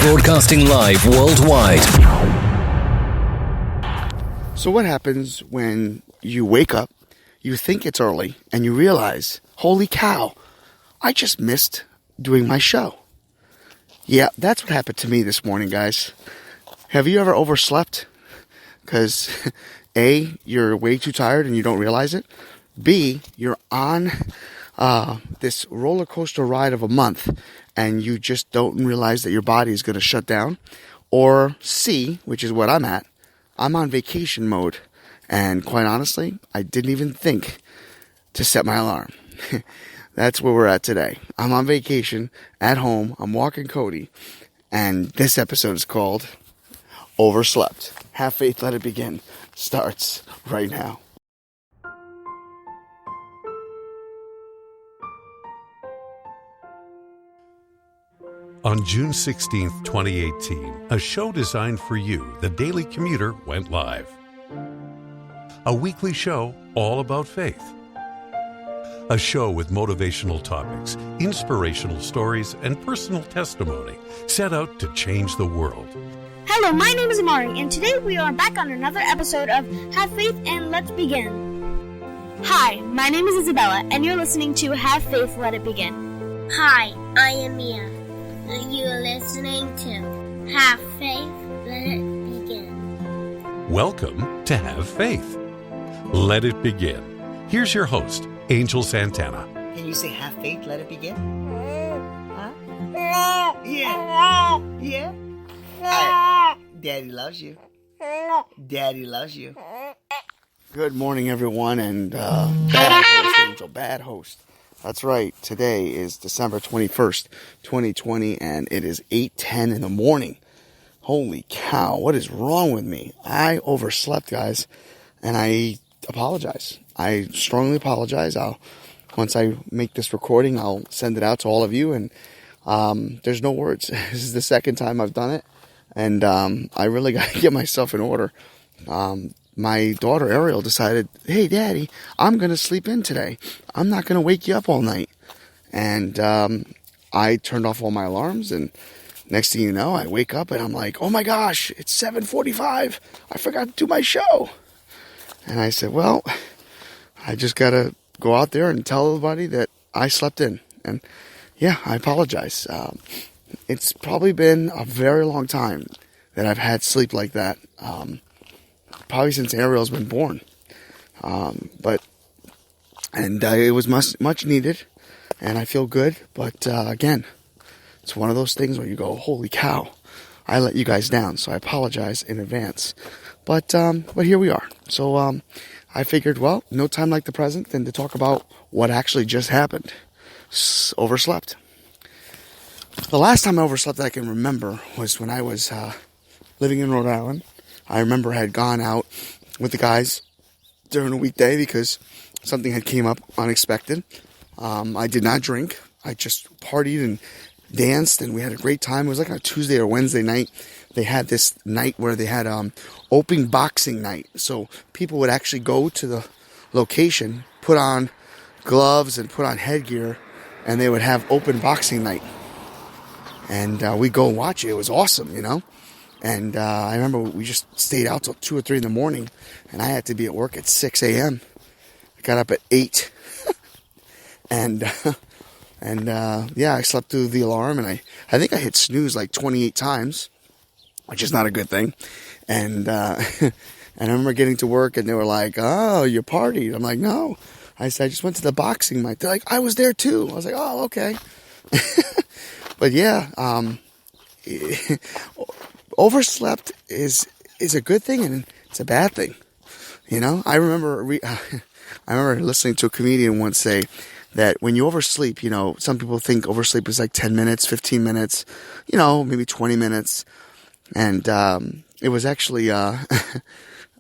Broadcasting live worldwide. So what happens when you wake up, you think it's early, and you realize, holy cow, I just missed doing my show. Yeah, that's what happened to me this morning, guys. Have you ever overslept? Because A, you're way too tired and you don't realize it. B, you're on this roller coaster ride of a month and you just don't realize that your body is going to shut down. Or C, which is what I'm at, I'm on vacation mode. And quite honestly, I didn't even think to set my alarm. That's where we're at today. I'm on vacation at home. I'm walking Cody. And this episode is called Overslept. Have Faith, Let It Begin starts right now. On June 16th, 2018, a show designed for you, the Daily Commuter, went live. A weekly show all about faith. A show with motivational topics, inspirational stories, and personal testimony set out to change the world. Hello, my name is Amari, and today we are back on another episode of Have Faith and Let's Begin. Hi, my name is Isabella, and you're listening to Have Faith, Let It Begin. Hi, I am Mia. You're listening to Have Faith, Let It Begin. Welcome to Have Faith. Let it begin. Here's your host, Angel Santana. Can you say have faith, let it begin? Huh? Yeah. Yeah? Right. Daddy loves you. Daddy loves you. Good morning, everyone, and bad host, Angel, bad host. That's right. Today is December 21st, 2020, and it is 8:10 in the morning. Holy cow, what is wrong with me? I overslept, guys, and I apologize. I strongly apologize. Once I make this recording, I'll send it out to all of you, and there's no words. This is the second time I've done it, and I really got to get myself in order. My daughter Ariel decided, hey, Daddy, I'm going to sleep in today. I'm not going to wake you up all night. And I turned off all my alarms, and next thing you know, I wake up and I'm like, oh my gosh, it's 7:45. I forgot to do my show. And I said, well, I just got to go out there and tell everybody that I slept in. And yeah, I apologize. It's probably been a very long time that I've had sleep like that. Probably since Ariel's been born. It was much needed, and I feel good. But again, it's one of those things where you go, holy cow, I let you guys down. So I apologize in advance. But here we are. So I figured, well, no time like the present than to talk about what actually just happened. Overslept. The last time I overslept that I can remember was when I was living in Rhode Island. I remember I had gone out with the guys during a weekday because something had came up unexpected. I did not drink. I just partied and danced, and we had a great time. It was like a Tuesday or Wednesday night. They had this night where they had open boxing night. So people would actually go to the location, put on gloves and put on headgear, and they would have open boxing night. And we'd go and watch it. It was awesome, you know. And I remember we just stayed out till 2 or 3 in the morning, and I had to be at work at 6 a.m. I got up at 8, and I slept through the alarm, and I think I hit snooze like 28 times, which is not a good thing. And and I remember getting to work, and they were like, "Oh, you partied?" I'm like, "No." I said, "I just went to the boxing night." They're like, "I was there too." I was like, "Oh, okay." But yeah, overslept is a good thing and it's a bad thing. You know, I remember listening to a comedian once say that when you oversleep, you know, some people think oversleep is like 10 minutes, 15 minutes, you know, maybe 20 minutes. And it was actually, I'm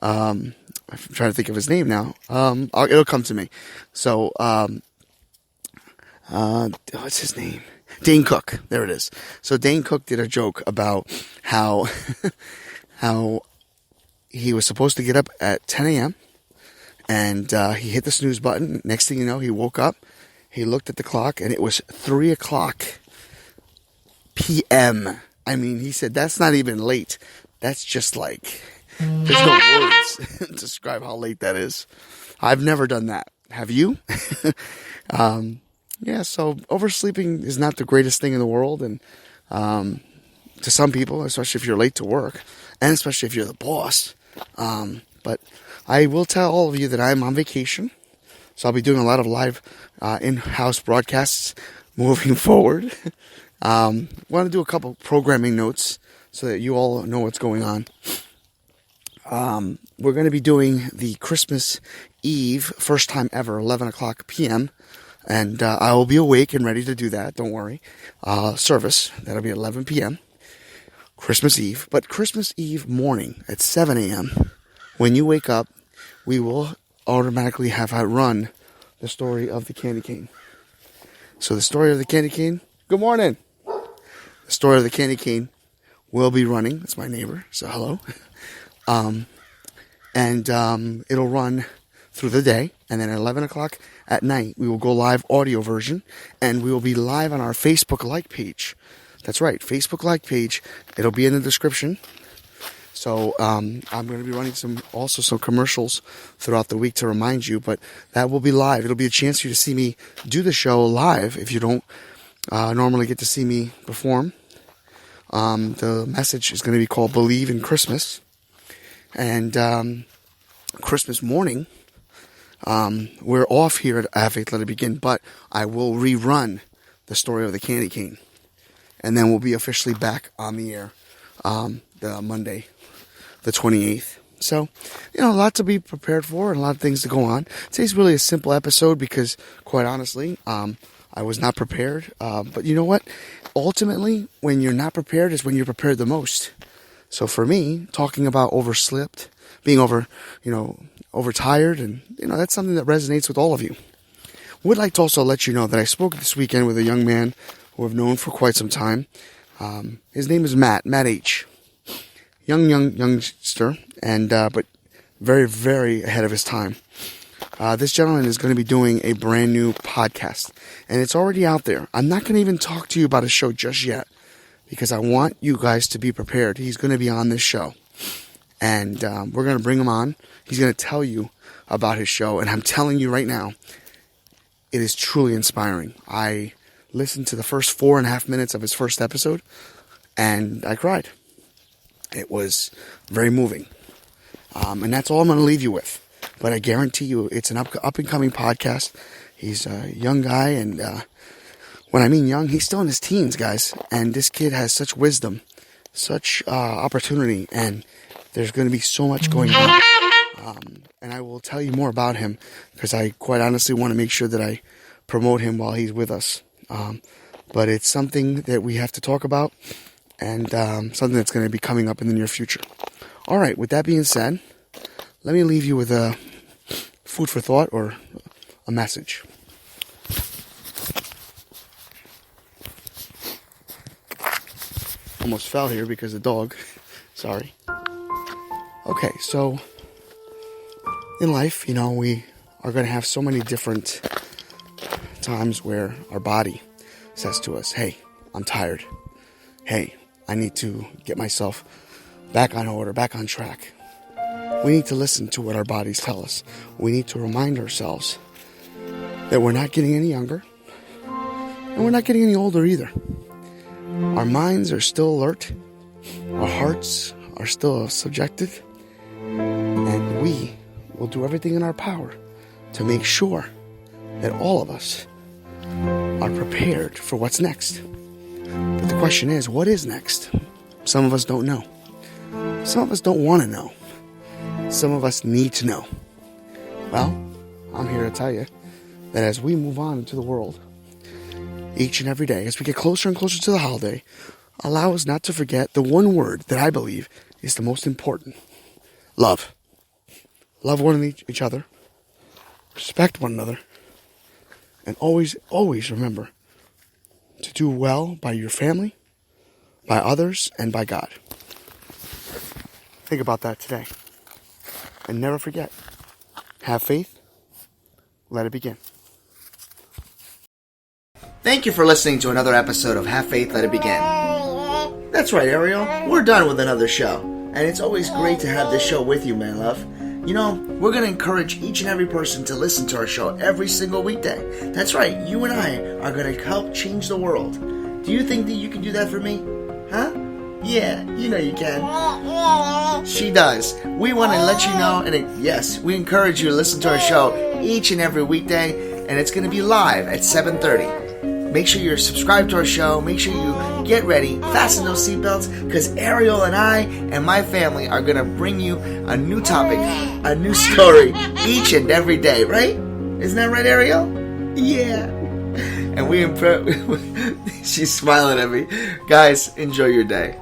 trying to think of his name now. It'll come to me. So, what's his name? Dane Cook. There it is. So Dane Cook did a joke about how he was supposed to get up at 10 a.m. and he hit the snooze button. Next thing you know, he woke up. He looked at the clock and it was 3 o'clock p.m. I mean, he said that's not even late. That's just like, there's no words to describe how late that is. I've never done that. Have you? Yeah, so oversleeping is not the greatest thing in the world. And to some people, especially if you're late to work, and especially if you're the boss. But I will tell all of you that I'm on vacation. So I'll be doing a lot of live in-house broadcasts moving forward. Want to do a couple programming notes so that you all know what's going on. We're going to be doing the Christmas Eve, first time ever, 11 o'clock p.m. And I will be awake and ready to do that, don't worry. Service, that'll be at 11 p.m. Christmas Eve. But Christmas Eve morning at 7 a.m., when you wake up, we will automatically have run the story of the candy cane. So the story of the candy cane, good morning. The story of the candy cane will be running. It's my neighbor, so hello. It'll run through the day, and then at 11 o'clock at night, we will go live audio version, and we will be live on our Facebook like page. That's right, Facebook like page. It'll be in the description. So I'm going to be running some commercials throughout the week to remind you, but that will be live. It'll be a chance for you to see me do the show live if you don't normally get to see me perform. The message is going to be called Believe in Christmas. And Christmas morning, we're off here at Have Faith, Let It Begin, but I will rerun the story of the candy cane. And then we'll be officially back on the air the Monday, the 28th. So, a lot to be prepared for and a lot of things to go on. Today's really a simple episode because, quite honestly, I was not prepared. But you know what? Ultimately, when you're not prepared is when you're prepared the most. So for me, talking about overslept, being overtired, and, that's something that resonates with all of you. Would like to also let you know that I spoke this weekend with a young man who I've known for quite some time. His name is Matt H. Youngster, and but very, very ahead of his time. This gentleman is going to be doing a brand new podcast, and it's already out there. I'm not going to even talk to you about his show just yet, because I want you guys to be prepared. He's going to be on this show, and we're going to bring him on. He's going to tell you about his show, and I'm telling you right now, it is truly inspiring. I listened to the first 4.5 minutes of his first episode, and I cried. It was very moving. And that's all I'm going to leave you with. But I guarantee you it's an up-and-coming podcast. He's a young guy, and when I mean young, he's still in his teens, guys. And this kid has such wisdom, such opportunity, and there's going to be so much going on. And I will tell you more about him because I quite honestly want to make sure that I promote him while he's with us. But it's something that we have to talk about, and something that's going to be coming up in the near future. All right, with that being said, let me leave you with a food for thought or a message. Almost fell here because of the dog. Sorry. Okay, so in life, we are going to have so many different times where our body says to us, hey, I'm tired. Hey, I need to get myself back on order, back on track. We need to listen to what our bodies tell us. We need to remind ourselves that we're not getting any younger, and we're not getting any older either. Our minds are still alert. Our hearts are still subjective. And we will do everything in our power to make sure that all of us are prepared for what's next. But the question is, what is next? Some of us don't know. Some of us don't want to know. Some of us need to know. Well, I'm here to tell you that as we move on into the world, each and every day, as we get closer and closer to the holiday, allow us not to forget the one word that I believe is the most important. Love. Love each other. Respect one another. And always, always remember to do well by your family, by others, and by God. Think about that today. And never forget, have faith, let it begin. Thank you for listening to another episode of Have Faith, Let It Begin. That's right, Ariel. We're done with another show. And it's always great to have this show with you, my love. You know, we're going to encourage each and every person to listen to our show every single weekday. That's right, you and I are going to help change the world. Do you think that you can do that for me? Huh? Yeah, you know you can. She does. We want to let you know, and yes, we encourage you to listen to our show each and every weekday, and it's going to be live at 7:30. Make sure you're subscribed to our show. Make sure you get ready, fasten those seatbelts, because Ariel and I and my family are going to bring you a new topic, a new story each and every day, right? Isn't that right, Ariel? Yeah. And she's smiling at me. Guys, enjoy your day.